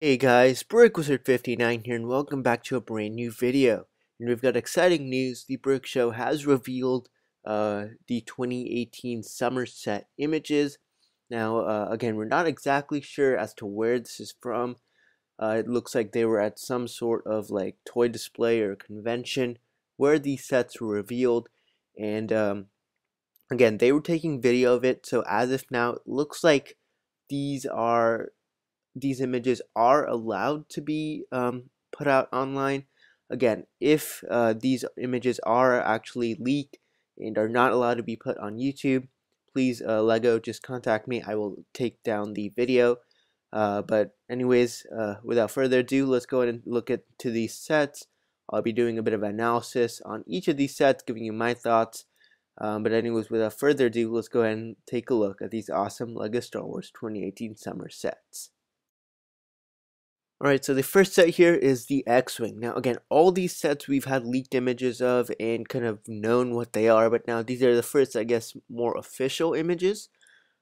Hey guys, BrickWizard59 here and welcome back to a brand new video. And we've got exciting news. The Brick Show has revealed the 2018 summer set images. Now, again, we're not exactly sure as to where this is from. It looks like they were at some sort of like toy display or convention where these sets were revealed. And again, they were taking video of it, so as if now it looks like these images are allowed to be put out online. Again, if these images are actually leaked and are not allowed to be put on YouTube, please Lego just contact me. I will take down the video. But anyways, without further ado, let's go ahead and look at these sets. I'll be doing a bit of analysis on each of these sets, giving you my thoughts. But anyways, without further ado, let's go ahead and take a look at these awesome LEGO Star Wars 2018 summer sets. Alright, so the first set here is the X-Wing. Now again, all these sets we've had leaked images of and kind of known what they are, but now these are the first, I guess, more official images.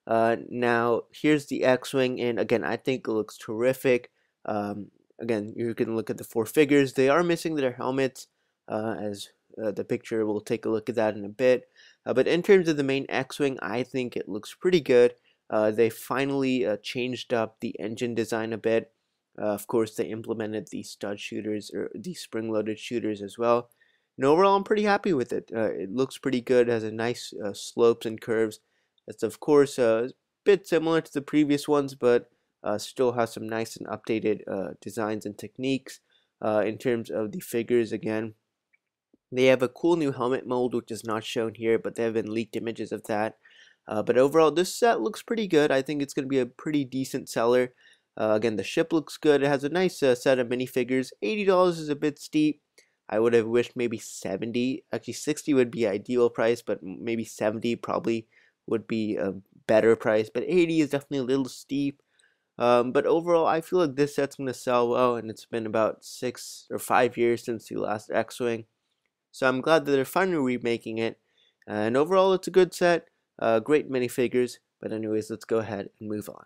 Now here's the X-Wing, and again, I think it looks terrific. Again, you can look at the four figures. They are missing their helmets, as the picture, we'll take a look at that in a bit. But in terms of the main X-Wing, I think it looks pretty good. They finally changed up the engine design a bit. Of course, they implemented the stud shooters or the spring-loaded shooters as well. And overall, I'm pretty happy with it. It looks pretty good. It has a nice slopes and curves. It's of course a bit similar to the previous ones, but still has some nice and updated designs and techniques. In terms of the figures, again, they have a cool new helmet mold, which is not shown here, but there have been leaked images of that. But overall, this set looks pretty good. I think it's going to be a pretty decent seller. Again, the ship looks good. It has a nice set of minifigures. $80 is a bit steep. I would have wished maybe 70. Actually, 60 would be ideal price, but maybe 70 probably would be a better price. But 80 is definitely a little steep. But overall, I feel like this set's going to sell well, and it's been about 6 or 5 years since the last X-Wing. So I'm glad that they're finally remaking it. And overall, it's a good set. Great minifigures. But anyways, let's go ahead and move on.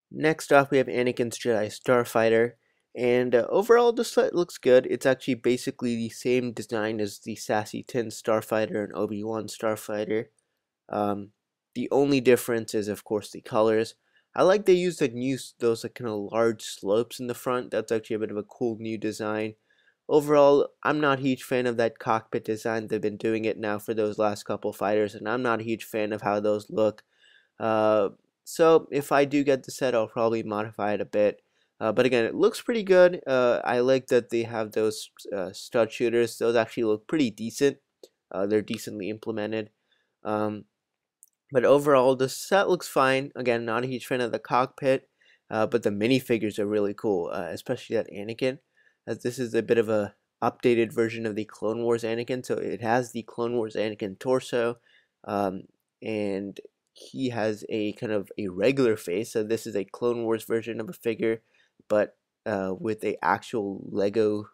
Next off, we have Anakin's Jedi Starfighter, and overall the set looks good. It's actually basically the same design as the Sassy Tin Starfighter and Obi-Wan Starfighter. The only difference is, of course, the colors. I like they used those like kind of large slopes in the front. That's actually a bit of a cool new design. Overall, I'm not a huge fan of that cockpit design. They've been doing it now for those last couple fighters, and I'm not a huge fan of how those look. So if I do get the set, I'll probably modify it a bit. But again, it looks pretty good. I like that they have those stud shooters. Those actually look pretty decent. They're decently implemented. But overall, the set looks fine. Again, not a huge fan of the cockpit. But the minifigures are really cool, especially that Anakin, as this is a bit of a updated version of the Clone Wars Anakin. So it has the Clone Wars Anakin torso, and he has a kind of a regular face. So this is a Clone Wars version of a figure, but with a actual Lego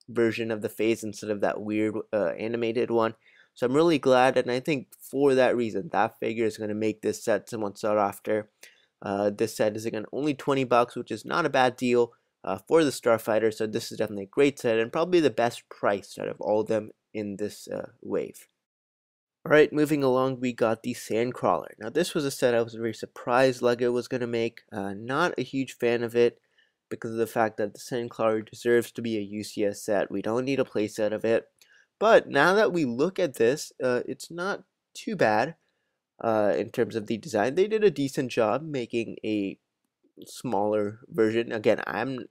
version of the face instead of that weird animated one. So I'm really glad, and I think for that reason, that figure is going to make this set somewhat sought after. This set is again only $20, which is not a bad deal for the Starfighter. So this is definitely a great set and probably the best price out of all of them in this wave. Alright, moving along, we got the Sandcrawler. Now this was a set I was very surprised LEGO was going to make. Not a huge fan of it because of the fact that the Sandcrawler deserves to be a UCS set. We don't need a playset of it. But now that we look at this, it's not too bad in terms of the design. They did a decent job making a smaller version. Again,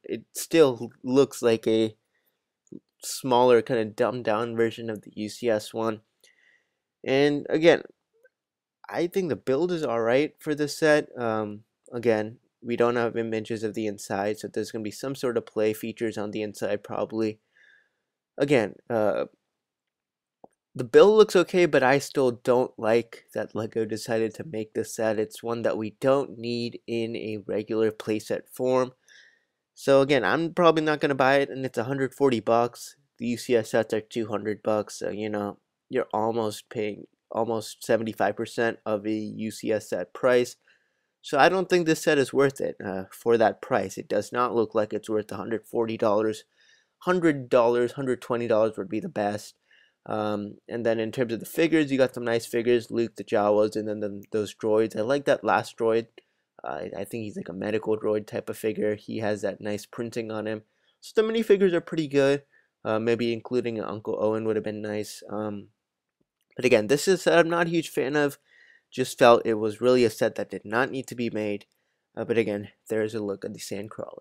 it still looks like a smaller, kind of dumbed down version of the UCS one. And again, I think the build is alright for this set. Again, we don't have images of the inside, so there's going to be some sort of play features on the inside probably. Again, the build looks okay, but I still don't like that LEGO decided to make this set. It's one that we don't need in a regular playset form. So again, I'm probably not going to buy it, and it's $140. The UCS sets are $200, so you know, you're almost paying almost 75% of a UCS set price. So I don't think this set is worth it for that price. It does not look like it's worth $140. $100, $120 would be the best. And then in terms of the figures, you got some nice figures, Luke, the Jawas, and then those droids. I like that last droid. I think he's like a medical droid type of figure. He has that nice printing on him. So the minifigures are pretty good. Maybe including an Uncle Owen would have been nice. But again, this is a set I'm not a huge fan of. Just felt it was really a set that did not need to be made. But again, there's a look at the Sandcrawler.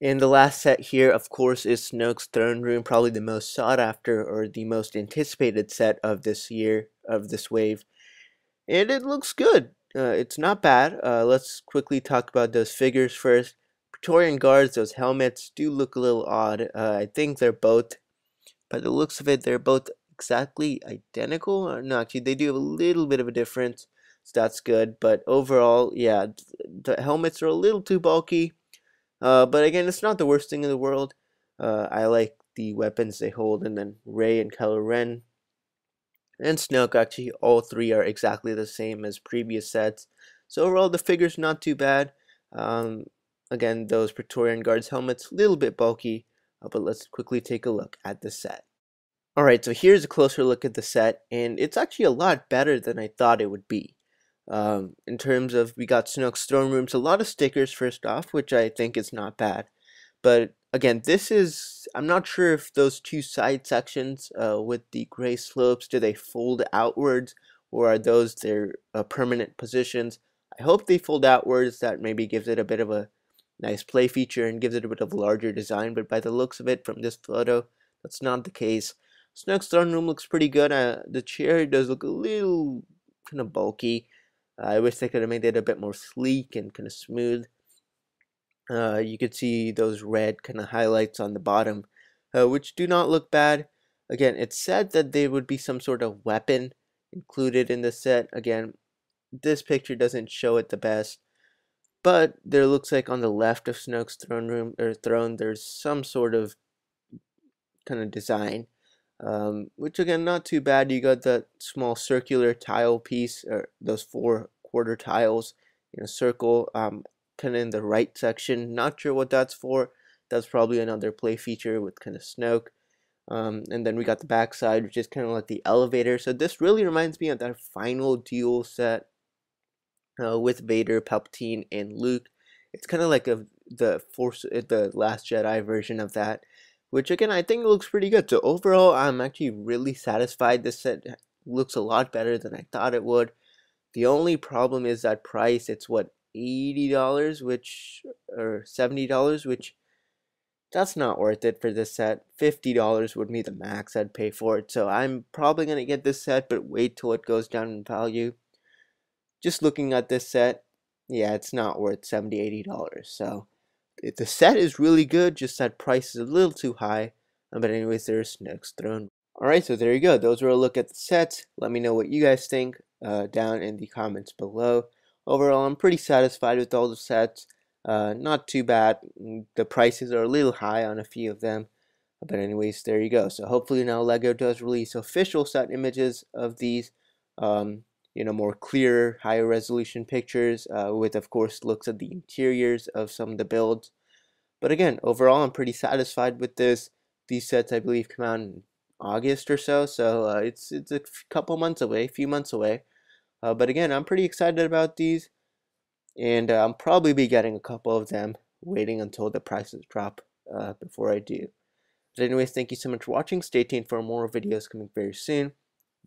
And the last set here, of course, is Snoke's Throne Room, probably the most sought after or the most anticipated set of this year, of this wave. And it looks good. It's not bad. Let's quickly talk about those figures first. Praetorian Guards, those helmets do look a little odd. I think they're both, by the looks of it, they're both exactly identical. No, actually, they do have a little bit of a difference, so that's good. But overall, yeah, the helmets are a little too bulky. But again, it's not the worst thing in the world. I like the weapons they hold, and then Rey and Kylo Ren and Snoke, actually, all three are exactly the same as previous sets. So overall, the figure's not too bad. Again, those Praetorian Guards helmets, a little bit bulky, but let's quickly take a look at the set. Alright, so here's a closer look at the set, and it's actually a lot better than I thought it would be. In terms of, we got Snoke's Throne Rooms, a lot of stickers first off, which I think is not bad. But again, this is, I'm not sure if those two side sections with the gray slopes, do they fold outwards, or are those their permanent positions? I hope they fold outwards. That maybe gives it a bit of a nice play feature and gives it a bit of a larger design, but by the looks of it from this photo, that's not the case. Snoke's Throne Room looks pretty good. The chair does look a little kind of bulky. I wish they could have made it a bit more sleek and kind of smooth. You could see those red kind of highlights on the bottom, which do not look bad. Again, it's said that there would be some sort of weapon included in the set. Again, this picture doesn't show it the best, but there looks like on the left of Snoke's throne room or throne, there's some sort of kind of design, which again, not too bad. You got that small circular tile piece, or those 4-quarter tiles in a circle, kind of in the right section. Not sure what that's for. That's probably another play feature with kind of Snoke. And then we got the backside, which is kind of like the elevator. So this really reminds me of that final duel set with Vader, Palpatine, and Luke. It's kind of like the Last Jedi version of that, which again I think looks pretty good. So overall, I'm actually really satisfied. This set looks a lot better than I thought it would. The only problem is that price. It's what, $80, or $70, which that's not worth it for this set. $50 would be the max I'd pay for it. So I'm probably gonna get this set, but wait till it goes down in value. Just looking at this set, yeah, it's not worth $70-$80. So the set is really good, just that price is a little too high. But anyways, there's Snoke's Throne. Alright, so there you go. Those were a look at the sets. Let me know what you guys think down in the comments below. Overall, I'm pretty satisfied with all the sets. Not too bad. The prices are a little high on a few of them. But anyways, there you go. So hopefully now LEGO does release official set images of these. More clear, higher resolution pictures with, of course, looks at the interiors of some of the builds. But again, overall, I'm pretty satisfied with this. These sets, I believe, come out in August or so. So it's a couple months away, a few months away. But again, I'm pretty excited about these. And I'll probably be getting a couple of them, waiting until the prices drop before I do. But anyways, thank you so much for watching. Stay tuned for more videos coming very soon.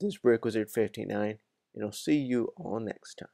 This is BrickWizard59, and I'll see you all next time.